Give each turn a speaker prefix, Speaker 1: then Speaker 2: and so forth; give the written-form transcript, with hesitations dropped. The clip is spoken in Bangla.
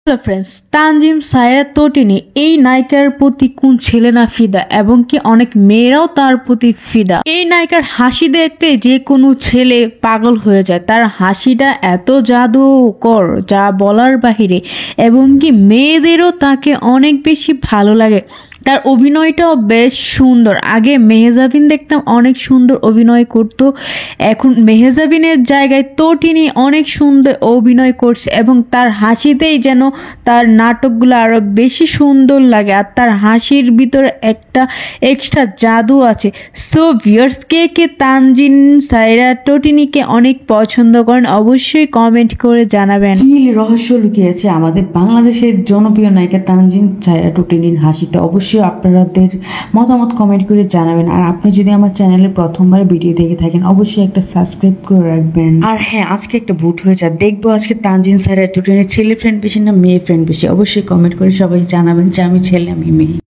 Speaker 1: হ্যালো ফ্রেন্ডস, তানজিম সায়রা তটিনী এই নায়িকার প্রতি কোন ছেলে না ফিদা এবং কি অনেক মেয়েরাও তার প্রতি ফিদা। এই নায়িকার হাসি দেখতে যে কোনো ছেলে পাগল হয়ে যায়। তার হাসিটা এত জাদুকর যা বলার বাহিরে, এবং কি মেয়েদেরও তাকে অনেক বেশি ভালো লাগে। তার অভিনয়টাও বেশ সুন্দর। আগে মেহজাবিন দেখতাম অনেক সুন্দর অভিনয় করত, এখন মেহজাবিনের জায়গায় তটিনী অনেক সুন্দর অভিনয় করছে এবং তার হাসিতেই যেন তার নাটকগুলো আরও বেশি সুন্দর লাগে। আর তার হাসির ভিতরে একটা এক্সট্রা জাদু আছে। সো ভিউয়ার্স, কে কে তানজিম সায়রা তটিনীকে অনেক পছন্দ করেন অবশ্যই কমেন্ট করে জানাবেন।
Speaker 2: কি রহস্য লুকিয়েছে আমাদের বাংলাদেশের জনপ্রিয় নায়িকা তানজিম সায়রা তটিনীর হাসিতে? অবশ্যই আপনাদের মতামত কমেন্ট করে জানাবেন। আর আপনি যদি আমার চ্যানেলে প্রথমবার ভিডিও দেখে থাকেন অবশ্যই একটা সাবস্ক্রাইব করে রাখবেন। আর হ্যাঁ, আজকে একটা ভোট হয়ে যায়, দেখবো আজকে তানজিম সায়রা তটিনীর ছেলে ফ্রেন্ড বেশি না মেয়ে ফ্রেন্ড বেশি। অবশ্যই কমেন্ট করে সবাই জানাবেন যে আমি ছেলে আমি মেয়ে।